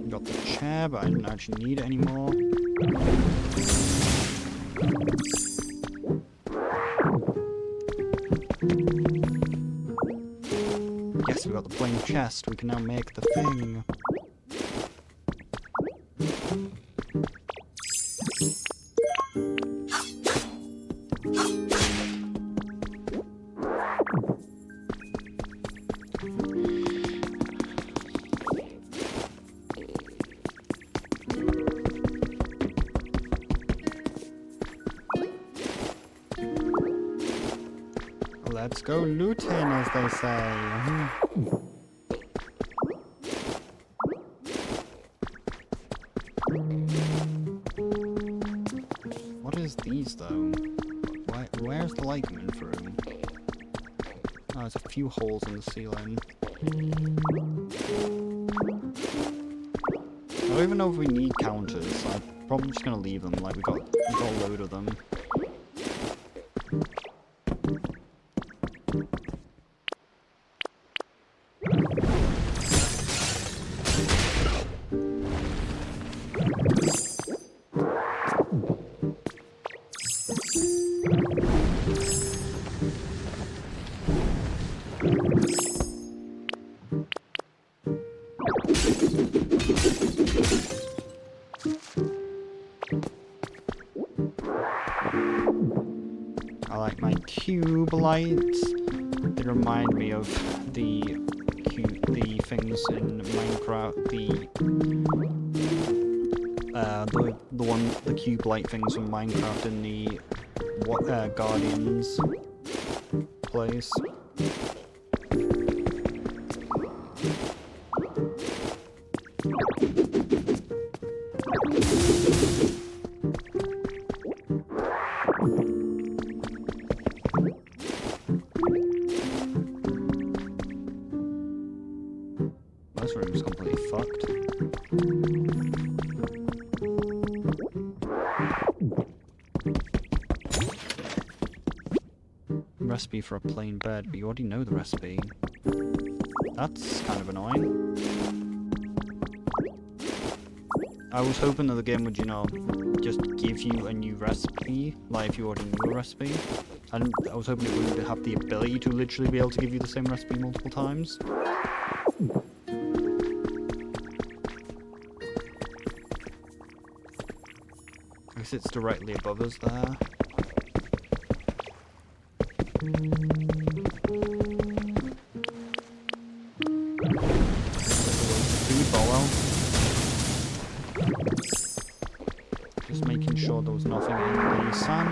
Got the chair, but I don't actually need it anymore. Yes, we got the plain chest. We can now make the thing. Let's go looting, as they say. What is these, though? Where's the light coming through? Oh, there's a few holes in the ceiling. I don't even know if we need counters. I'm probably just gonna leave them. Like we got a load of them. I like my cube lights. They remind me of the things in Minecraft. The cube light things from Minecraft in the Guardians place. This room's completely fucked. Recipe for a plain bed, but you already know the recipe. That's kind of annoying. I was hoping that the game would, you know, just give you a new recipe, like if you already knew a recipe. I was hoping it would have the ability to literally be able to give you the same recipe multiple times. I guess it's directly above us there. Just making sure there was nothing in the sand.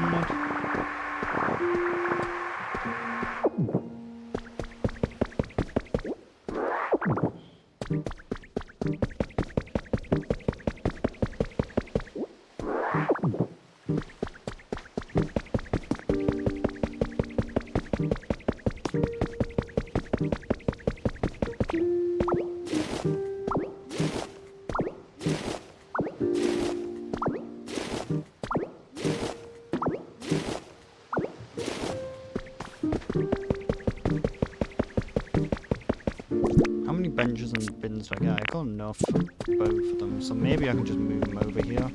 benches and bins do I get? I got enough for both of them, so maybe I can just move them over here.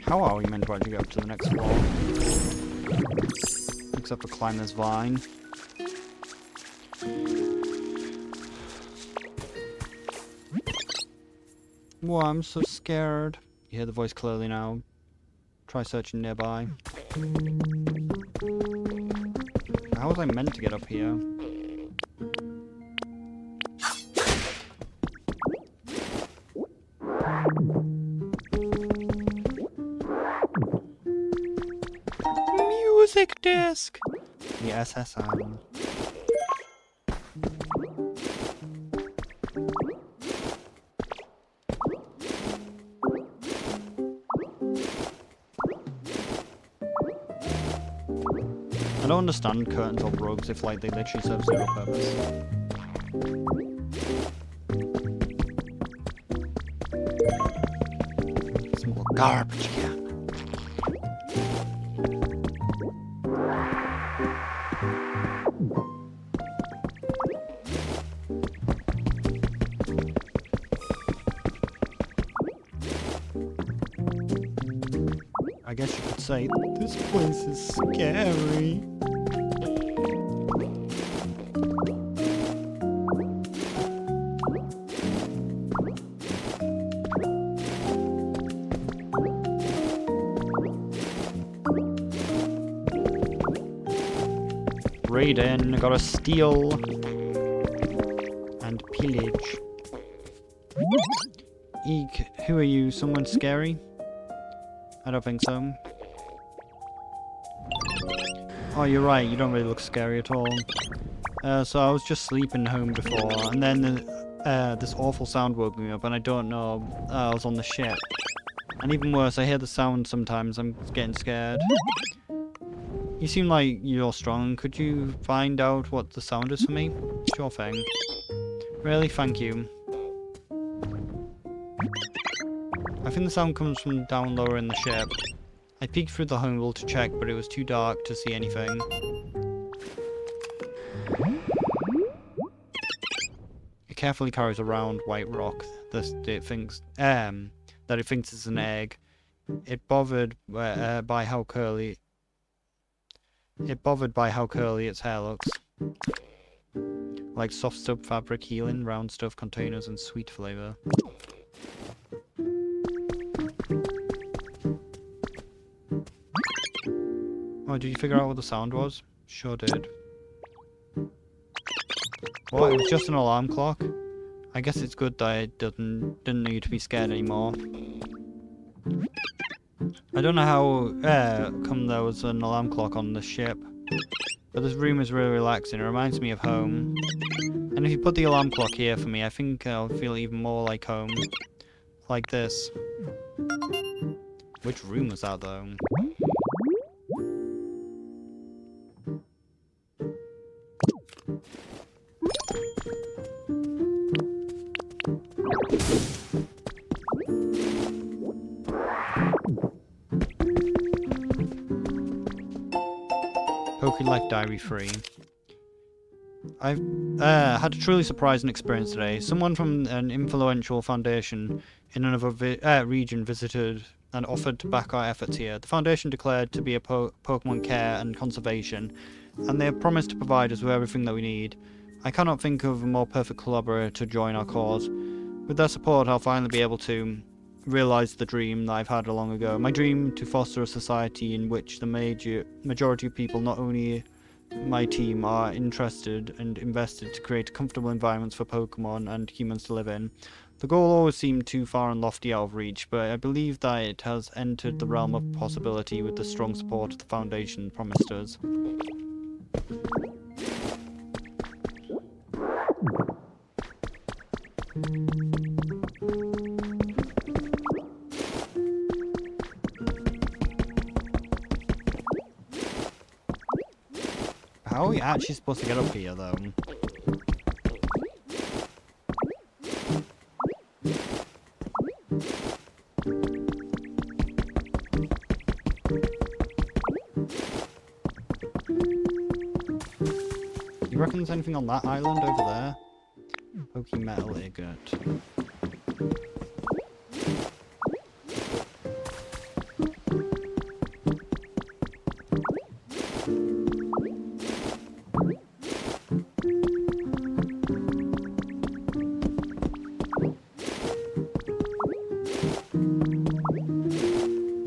How are we meant to actually get up to the next floor? Except for climb this vine. Whoa, I'm so scared. You hear the voice clearly now. Try searching nearby. How was I meant to get up here? Music disc! The SSM. I don't understand curtains or rugs if like they literally serve zero purpose. Some more garbage can. I guess you could say this place is scary. Raiden, gotta steal and pillage. Eek, who are you? Someone scary? I don't think so. Oh, you're right, you don't really look scary at all. So I was just sleeping home before, and then this awful sound woke me up, and I don't know, I was on the ship. And even worse, I hear the sound sometimes, I'm getting scared. You seem like you're strong, could you find out what the sound is for me? Sure thing. Really, thank you. I think the sound comes from down lower in the ship. I peeked through the hole to check, but it was too dark to see anything. It carefully carries around white rock that it thinks is an egg. It bothered by how curly its hair looks. Like soft stuff fabric, healing, round stuff, containers, and sweet flavor. Oh, did you figure out what the sound was? Sure did. Well, it was just an alarm clock. I guess it's good that it didn't need to be scared anymore. I don't know how come there was an alarm clock on the ship, but this room is really relaxing. It reminds me of home. And if you put the alarm clock here for me, I think I'll feel even more like home. Like this. Which room was that though? Life Diary 3. I've had a truly surprising experience today. Someone from an influential foundation in another region visited and offered to back our efforts here. The foundation declared to be a Pokemon care and conservation, and they have promised to provide us with everything that we need. I cannot think of a more perfect collaborator to join our cause. With their support, I'll finally be able to realised the dream that I've had long ago. My dream to foster a society in which the majority of people, not only my team, are interested and invested to create comfortable environments for Pokemon and humans to live in. The goal always seemed too far and lofty out of reach, but I believe that it has entered the realm of possibility with the strong support of the Foundation promised us. How are we actually supposed to get up here, though? You reckon there's anything on that island over there? Pokey metal ingot.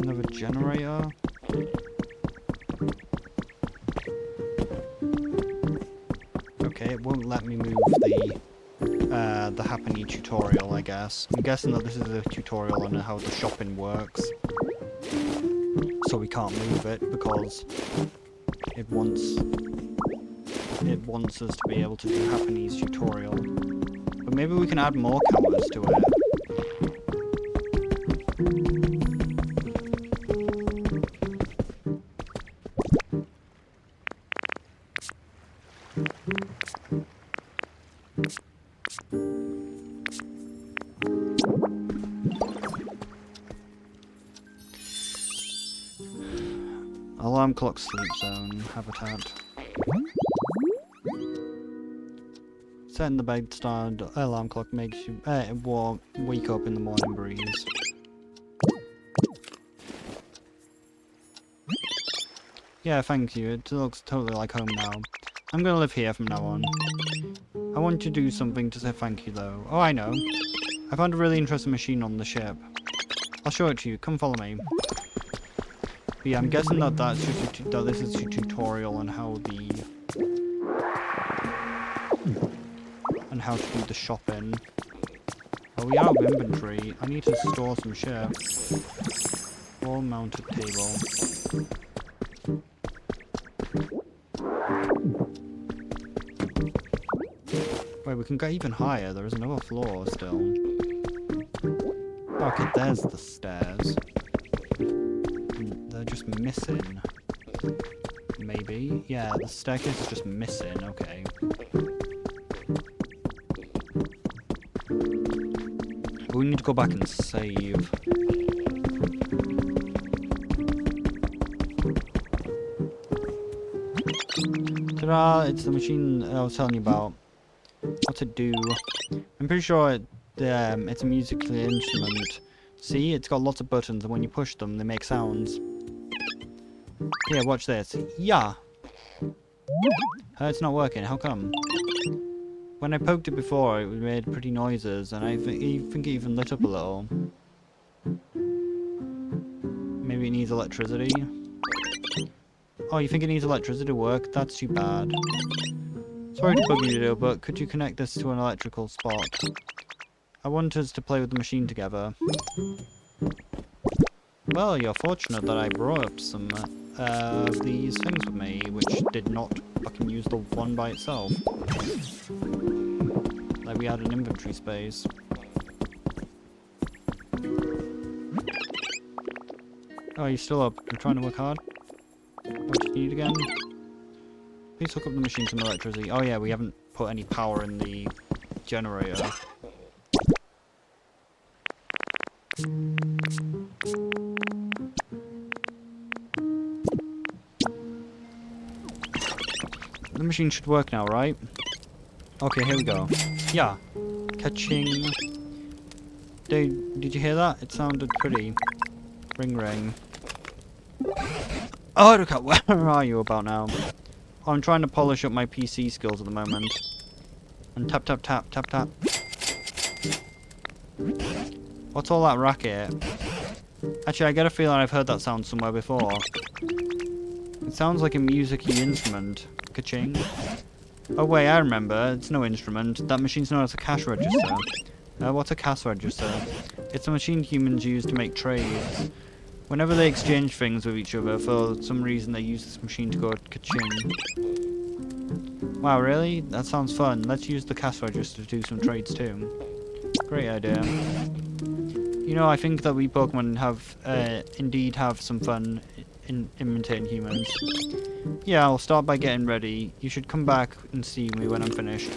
Another generator. Okay, it won't let me move the Happiny tutorial, I guess. I'm guessing that this is a tutorial on how the shopping works. So we can't move it because it wants us to be able to do Happiny's tutorial. But maybe we can add more counters to it. Alarm clock sleep zone habitat. Setting the bedside alarm clock makes you wake up in the morning breeze. Yeah, thank you. It looks totally like home now. I'm gonna live here from now on. I want to do something to say thank you though. Oh, I know. I found a really interesting machine on the ship. I'll show it to you. Come follow me. But yeah, I'm guessing that this is a tutorial on how to do the shopping. Oh, we are out of inventory. I need to store some shit. Wall mounted table. Wait, we can go even higher. There is another floor still. Okay, there's the stairs. They're just missing. Maybe? Yeah, the staircase is just missing. Okay. We need to go back and save. Ta-da! It's the machine I was telling you about. What to do? I'm pretty sure it's a musical instrument. See, it's got lots of buttons, and when you push them, they make sounds. Here, watch this. Yeah. It's not working. How come? When I poked it before, it made pretty noises, and I think it even lit up a little. Maybe it needs electricity. Oh, you think it needs electricity to work? That's too bad. Sorry to bug you, but could you connect this to an electrical spot? I want us to play with the machine together. Well, you're fortunate that I brought up some of these things with me, which did not fucking use the one by itself. Like we had an inventory space. Oh, you're still up. I'm trying to work hard. What do you need again? Please hook up the machine to some electricity. Oh yeah, we haven't put any power in the generator. The machine should work now, right? Okay, here we go. Yeah. Catching. Did you hear that? It sounded pretty. Ring ring. Oh, look at where are you about now? Oh, I'm trying to polish up my PC skills at the moment. And tap tap tap tap tap. What's all that racket? Actually, I get a feeling I've heard that sound somewhere before. It sounds like a music-y instrument. Ka-ching. Oh wait, I remember. It's no instrument. That machine's known as a cash register. What's a cash register? It's a machine humans use to make trades. Whenever they exchange things with each other, for some reason they use this machine to go ka-ching. Wow, really? That sounds fun. Let's use the cash register to do some trades too. Great idea. You know, I think that we Pokemon have, indeed have some fun in imitating humans. Yeah, I'll start by getting ready. You should come back and see me when I'm finished.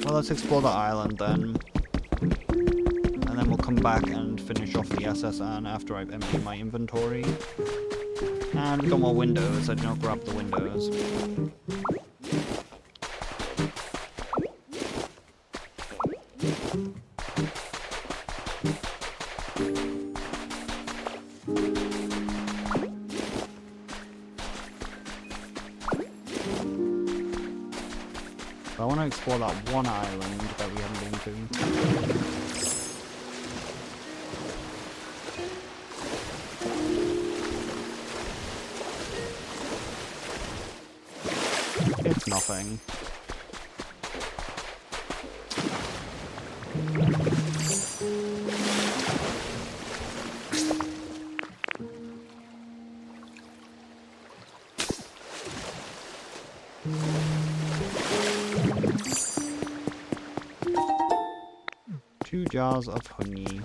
Well, let's explore the island then. And then we'll come back and finish off the SSN after I've emptied my inventory. And we got more windows. I did not grab the windows. I want to explore that one island that we haven't been to. It's nothing. Two jars of honey.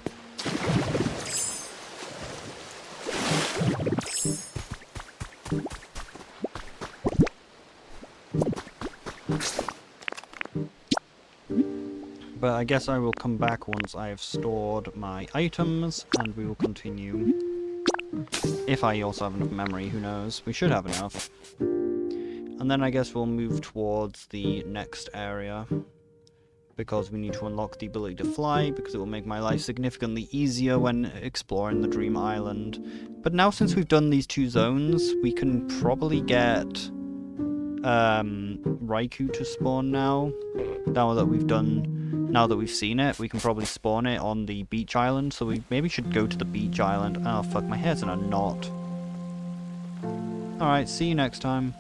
But I guess I will come back once I have stored my items, and we will continue. If I also have enough memory, who knows? We should have enough. And then I guess we'll move towards the next area, because we need to unlock the ability to fly, because it will make my life significantly easier when exploring the Dream Island. But now since we've done these two zones, we can probably get Raikou to spawn now. Now that we've seen it, we can probably spawn it on the beach island, so we maybe should go to the beach island. Oh fuck, my hair's in a knot. Alright, see you next time.